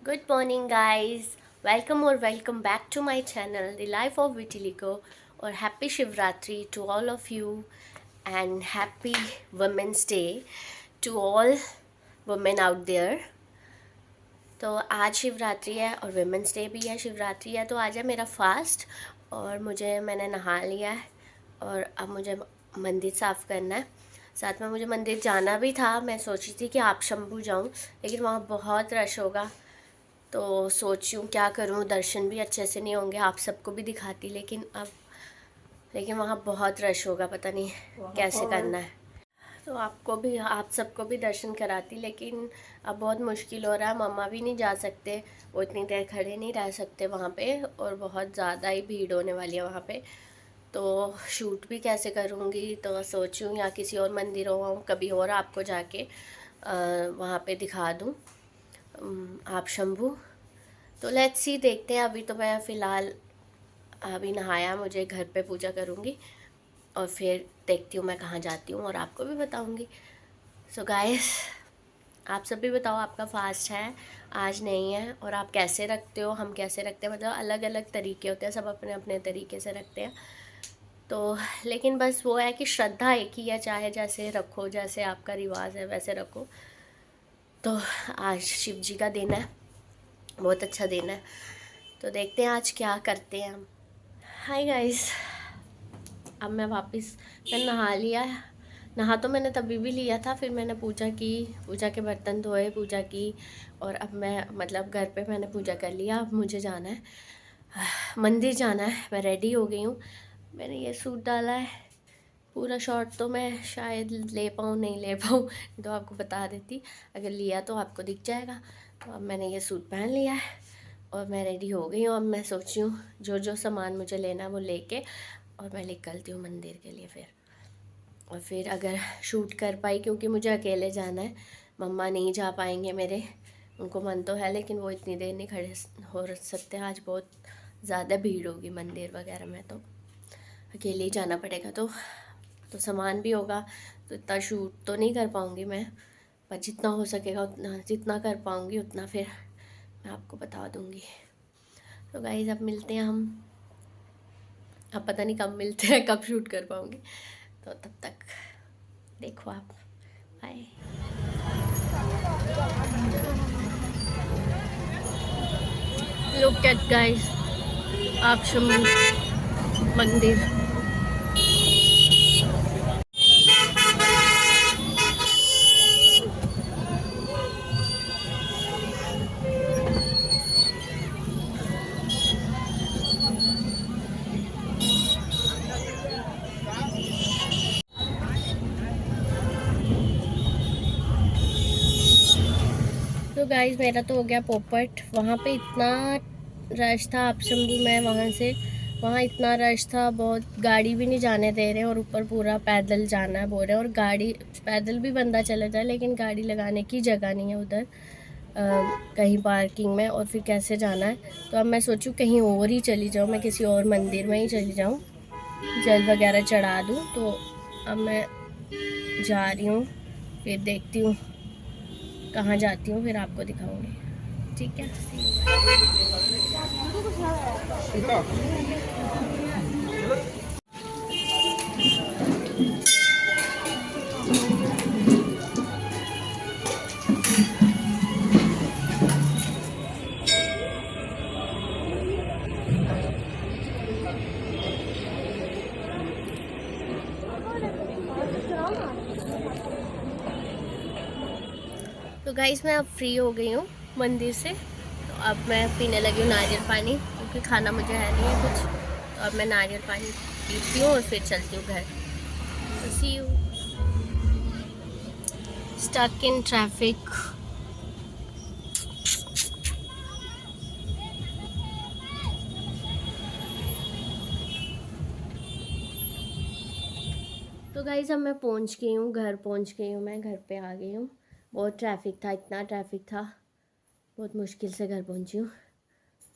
Good morning, guys. Welcome or welcome back to my channel, The Life of Vitiligo, or Happy Shivratri to all of you, and Happy Women's Day to all women out there. तो आज शिवरात्रि है और women's day भी है, शिवरात्रि है तो आज है मेरा फास्ट। और मैंने नहा लिया है और अब मुझे मंदिर साफ़ करना है। साथ में मुझे मंदिर जाना भी था। मैं सोची थी कि आप शंभू जाऊं, लेकिन वहाँ बहुत रश होगा तो सोची हूँ क्या करूँ, दर्शन भी अच्छे से नहीं होंगे, आप सबको भी दिखाती लेकिन वहाँ बहुत रश होगा, पता नहीं कैसे करना है। तो आप सबको भी दर्शन कराती, लेकिन अब बहुत मुश्किल हो रहा है। मम्मा भी नहीं जा सकते, वो इतनी देर खड़े नहीं रह सकते वहाँ पे, और बहुत ज़्यादा ही भीड़ होने वाली है वहाँ पे। तो शूट भी कैसे करूँगी, तो सोचूँ या किसी और मंदिर हो कभी और आपको जाके वहाँ पे दिखा दूँ आप शंभू। तो लेट्स सी, देखते हैं। अभी तो मैं फ़िलहाल अभी नहाया, मुझे घर पे पूजा करूँगी और फिर देखती हूँ मैं कहाँ जाती हूँ और आपको भी बताऊँगी। सो गाइस, आप सब भी बताओ आपका फास्ट है आज नहीं है, और आप कैसे रखते हो, हम कैसे रखते हैं, मतलब अलग अलग तरीके होते हैं, सब अपने अपने तरीके से रखते हैं। तो लेकिन बस वो है कि श्रद्धा एक ही है, चाहे जैसे रखो, जैसे आपका रिवाज है वैसे रखो। तो आज शिव जी का दिन है, बहुत अच्छा दिन है, तो देखते हैं आज क्या करते हैं हम। हाय गाइस, अब मैं नहा लिया है। नहा तो मैंने तभी भी लिया था, फिर मैंने पूजा की, पूजा के बर्तन धोए, पूजा की, और अब मैं मतलब घर पे मैंने पूजा कर लिया। अब मुझे जाना है मंदिर जाना है। मैं रेडी हो गई हूँ, मैंने ये सूट डाला है। पूरा शॉर्ट तो मैं शायद ले पाऊँ नहीं ले पाऊँ, तो आपको बता देती, अगर लिया तो आपको दिख जाएगा। तो अब मैंने ये सूट पहन लिया है और मैं रेडी हो गई हूँ। अब मैं सोच रही हूँ जो जो सामान मुझे लेना है वो लेके और मैं निकलती हूँ मंदिर के लिए। और फिर अगर शूट कर पाई, क्योंकि मुझे अकेले जाना है, मम्मा नहीं जा पाएंगे मेरे, उनको मन तो है लेकिन वो इतनी देर नहीं खड़े हो सकते। आज बहुत ज़्यादा भीड़ होगी मंदिर वगैरह में, तो अकेले ही जाना पड़ेगा। तो सामान भी होगा, तो इतना शूट तो नहीं कर पाऊँगी मैं, पर जितना हो सकेगा उतना, जितना कर पाऊँगी उतना फिर मैं आपको बता दूँगी। तो गाइस, अब मिलते हैं हम। अब पता नहीं कब मिलते हैं, कब शूट कर पाऊँगी, तो तब तक देखो आप। बाय। लुक एट गाइस, आप शंभू मंदिर। तो गाइस, मेरा तो हो गया पोपट। वहाँ पे इतना रश था आप शंभू में, वहाँ इतना रश था, बहुत गाड़ी भी नहीं जाने दे रहे, और ऊपर पूरा पैदल जाना है बोल रहे हैं, और गाड़ी पैदल भी बंदा चला जाए लेकिन गाड़ी लगाने की जगह नहीं है उधर कहीं पार्किंग में, और फिर कैसे जाना है। तो अब मैं सोचूं कहीं और ही चली जाऊँ, मैं किसी और मंदिर में ही चली जाऊँ, जल वगैरह चढ़ा दूँ। तो अब मैं जा रही हूँ, फिर देखती हूँ कहाँ जाती हूँ, फिर आपको दिखाऊंगी, ठीक है। तो गाइस, मैं अब फ्री हो गई हूँ मंदिर से, तो अब मैं पीने लगी हूँ नारियल पानी, क्योंकि खाना मुझे है नहीं है कुछ। तो अब मैं नारियल पानी पीती हूँ और फिर चलती हूँ घर। तो see you. Stuck in traffic. तो गाइस, अब मैं पहुँच गई हूँ, घर पहुँच गई हूँ, मैं घर पे आ गई हूँ। बहुत ट्रैफिक था, इतना ट्रैफिक था, बहुत मुश्किल से घर पहुँची हूँ।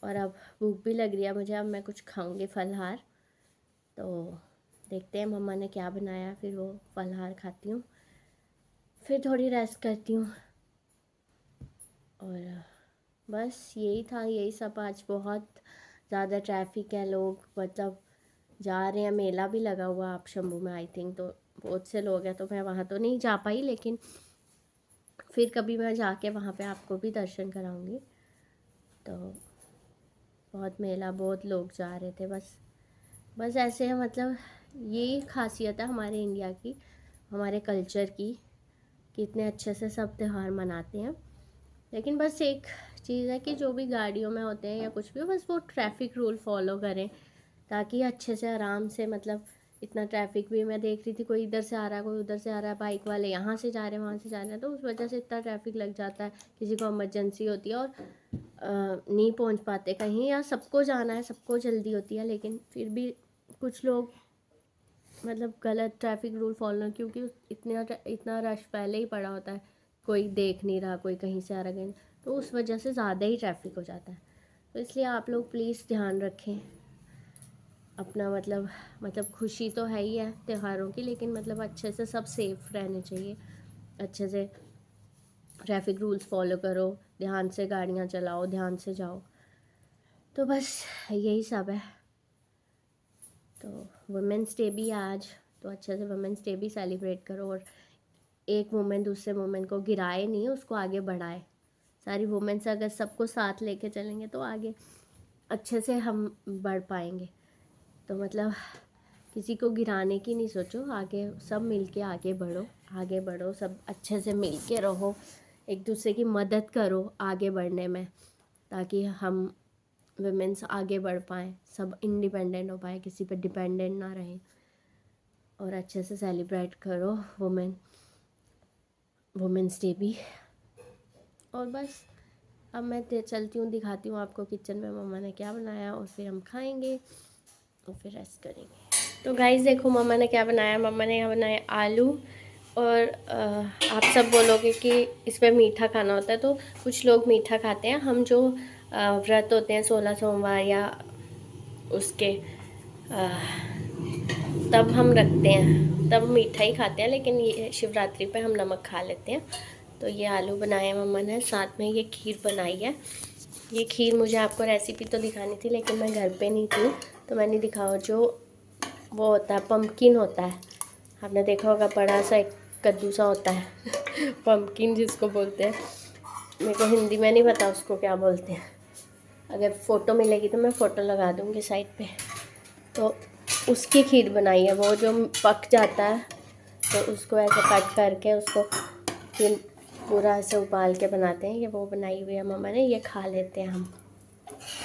और अब भूख भी लग रही है मुझे, अब मैं कुछ खाऊंगी फलहार। तो देखते हैं मम्मा ने क्या बनाया, फिर वो फलहार खाती हूँ, फिर थोड़ी रेस्ट करती हूँ। और बस यही था, यही सब। आज बहुत ज़्यादा ट्रैफिक है, लोग मतलब जा रहे हैं। मेला भी लगा हुआ आप शंभू में आई थिंक, तो बहुत से लोग हैं। तो मैं वहाँ तो नहीं जा पाई, लेकिन फिर कभी मैं जाके वहाँ पे आपको भी दर्शन कराऊंगी। तो बहुत मेला, बहुत लोग जा रहे थे। बस ऐसे है, मतलब ये खासियत है हमारे इंडिया की, हमारे कल्चर की, कि इतने अच्छे से सब त्यौहार मनाते हैं। लेकिन बस एक चीज़ है कि जो भी गाड़ियों में होते हैं या कुछ भी हो, बस वो ट्रैफिक रूल फॉलो करें, ताकि अच्छे से आराम से, मतलब इतना ट्रैफिक भी, मैं देख रही थी कोई इधर से आ रहा है, कोई उधर से आ रहा है, बाइक वाले यहाँ से जा रहे हैं, वहाँ से जा रहे हैं, तो उस वजह से इतना ट्रैफिक लग जाता है। किसी को इमरजेंसी होती है और नहीं पहुँच पाते कहीं, या सबको जाना है, सबको जल्दी होती है, लेकिन फिर भी कुछ लोग मतलब गलत ट्रैफिक रूल फॉलो, क्योंकि इतना इतना रश पहले ही पड़ा होता है, कोई देख नहीं रहा, कोई कहीं से आ रहा कहीं, तो उस वजह से ज़्यादा ही ट्रैफिक हो जाता है। तो इसलिए आप लोग प्लीज़ ध्यान रखें अपना, मतलब खुशी तो है ही है त्योहारों की, लेकिन मतलब अच्छे से सब सेफ रहने चाहिए। अच्छे से ट्रैफिक रूल्स फॉलो करो, ध्यान से गाड़ियाँ चलाओ, ध्यान से जाओ। तो बस यही सब है। तो वुमेंस डे भी है आज, तो अच्छे से वुमेंस डे भी सेलिब्रेट करो, और एक वुमेन दूसरे वुमेन को गिराए नहीं, उसको आगे बढ़ाए। सारी वुमेन्स अगर सबको साथ लेके चलेंगे तो आगे अच्छे से हम बढ़ पाएंगे। तो मतलब किसी को गिराने की नहीं सोचो, आगे सब मिलके आगे बढ़ो, आगे बढ़ो, सब अच्छे से मिलके रहो, एक दूसरे की मदद करो आगे बढ़ने में, ताकि हम वुमेन्स आगे बढ़ पाएँ, सब इंडिपेंडेंट हो पाए, किसी पर डिपेंडेंट ना रहें, और अच्छे से सेलिब्रेट करो वुमेंस डे भी। और बस अब मैं चलती हूँ, दिखाती हूँ आपको किचन में मम्मा ने क्या बनाया, और फिर हम खाएंगे और फिर रेस्ट करेंगे। तो गाइस देखो मम्मा ने क्या बनाया। मम्मा ने यहाँ बनाया आलू, और आप सब बोलोगे कि इसमें मीठा खाना होता है, तो कुछ लोग मीठा खाते हैं। हम जो व्रत होते हैं 16 सोमवार या उसके तब हम रखते हैं, तब मीठा ही खाते हैं, लेकिन ये शिवरात्रि पे हम नमक खा लेते हैं। तो ये आलू बनाए मम्मा ने, साथ में ये खीर बनाई है। ये खीर मुझे आपको रेसिपी तो दिखानी थी, लेकिन मैं घर पे नहीं थी, तो मैंने दिखाओ। जो वो होता है पम्पकिन होता है, आपने देखा होगा, बड़ा सा एक कद्दू सा होता है पम्पकिन जिसको बोलते हैं। मेरे को हिंदी में नहीं पता उसको क्या बोलते हैं, अगर फ़ोटो मिलेगी तो मैं फ़ोटो लगा दूँगी साइड पे। तो उसकी खीर बनाई है, वो जो पक जाता है तो उसको ऐसे कट करके उसको फिर पूरा ऐसे उबाल के बनाते हैं, ये वो बनाई हुई है मम्मा ने। ये खा लेते हैं हम,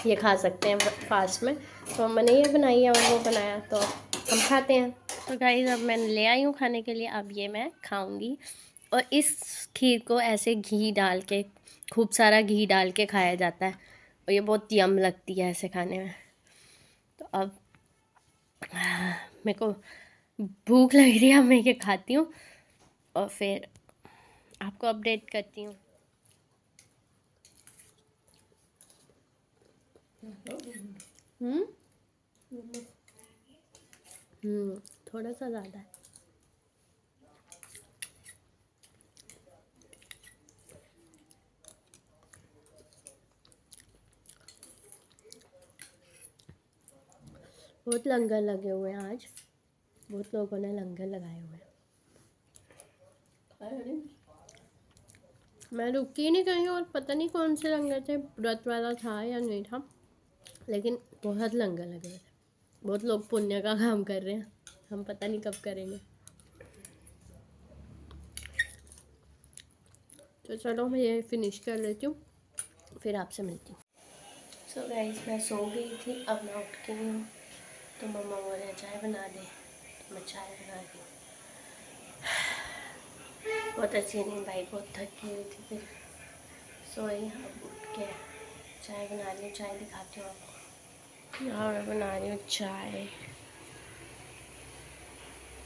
ये खा सकते हैं फास्ट में। तो मम्मा ने ये बनाई है और वो बनाया, तो हम खाते हैं। तो गाइस अब मैं ले आई हूँ खाने के लिए, अब ये मैं खाऊंगी। और इस खीर को ऐसे घी डाल के, खूब सारा घी डाल के खाया जाता है, और ये बहुत यम लगती है ऐसे खाने में। तो अब मेरे को भूख लग रही है, अब मैं ये खाती हूँ और फिर आपको अपडेट करती हूँ। हम्म थोड़ा सा ज़्यादा है। बहुत लंगर लगे हुए हैं आज, बहुत लोगों ने लंगर लगाए हुए हैं। मैं रुकी नहीं कहीं, और पता नहीं कौन से लंगर थे, व्रत वाला था या नहीं था, लेकिन बहुत लंगर लगे हुए थे। बहुत लोग पुण्य का काम कर रहे हैं, हम पता नहीं कब करेंगे। तो चलो मैं ये फिनिश कर लेती हूँ, फिर आपसे मिलती हूँ। सो गाइस मैं सो गई थी, अब मैं उठ गई हूँ, तो मम्मा बोले चाय बना दे, तो मैं चाय बना दी। बहुत अच्छी नींद आई, बहुत थकी हुई थी, फिर सोई। अब उठ के चाय बना रही हूँ, चाय दिखाती हूँ आपको। यहाँ मैं बना रही हूँ चाय,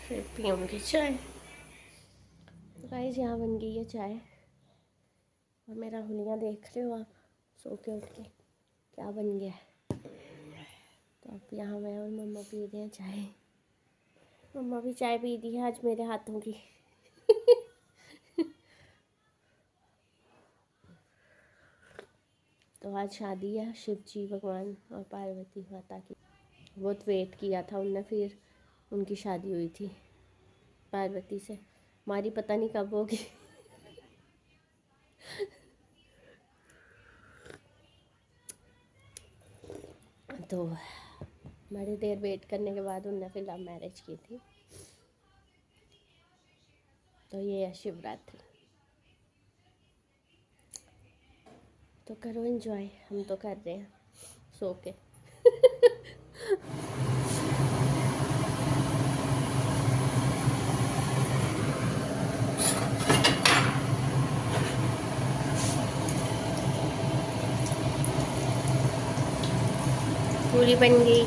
फिर पीऊँगी चाय। तो गाइस यहाँ बन गई है चाय, और मेरा हुलिया देख रहे हो आप, सो के उठ के क्या बन गया है। तो अब यहाँ मैं और मम्मा पी रहे हैं चाय। मम्मा भी चाय पी दी है आज मेरे हाथों की तो आज शादी है शिव जी भगवान और पार्वती माता की। बहुत वेट किया था उनने, फिर उनकी शादी हुई थी पार्वती से। हमारी पता नहीं कब होगी। तो बड़ी देर वेट करने के बाद उनने फिर लव मैरिज की थी। तो ये है शिवरात्रि। तो करो एंजॉय, हम तो कर रहे हैं सो के। पूरी बन गई,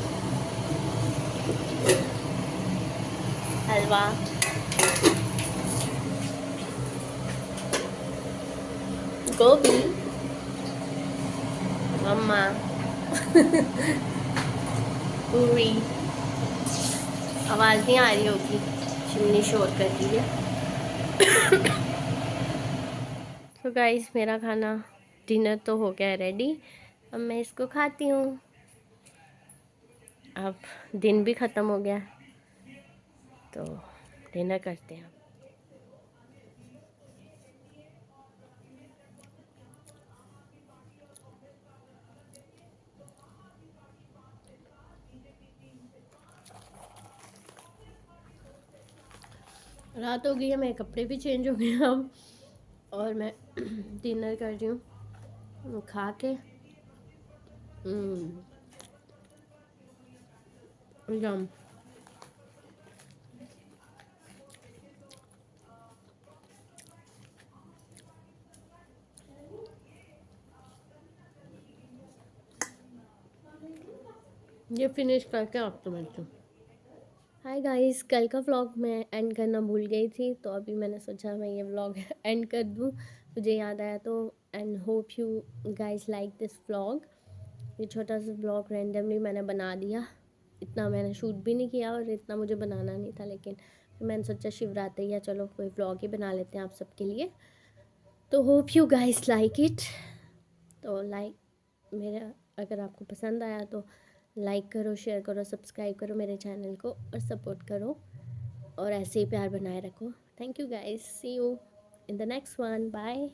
हलवा, गोभी, मम्मा, पूरी। आवाज़ नहीं आ रही होगी, चिमनी शोर कर रही है। तो गाइस मेरा खाना डिनर तो हो गया रेडी। अब मैं इसको खाती हूँ। अब दिन भी ख़त्म हो गया, तो डिनर करते हैं। रात हो गई है, मेरे कपड़े भी चेंज हो गए अब, और मैं डिनर कर रही हूँ खा के। यम। ये फिनिश करके आपको मिलती हूँ। हाय गाइस, कल का व्लॉग मैं एंड करना भूल गई थी, तो अभी मैंने सोचा मैं ये व्लॉग एंड कर दूँ, मुझे याद आया तो। And hope you guys like this vlog. ये छोटा सा व्लॉग रैंडमली मैंने बना दिया। इतना मैंने शूट भी नहीं किया और इतना मुझे बनाना नहीं था, लेकिन मैंने सोचा शिवरात्रि है, चलो कोई व्लॉग ही बना लेते हैं आप सबके लिए। तो hope you guys like it. तो मेरा अगर आपको पसंद आया तो लाइक करो, शेयर करो, सब्सक्राइब करो मेरे चैनल को और सपोर्ट करो, और ऐसे ही प्यार बनाए रखो। Thank you guys, see you in the next one, bye.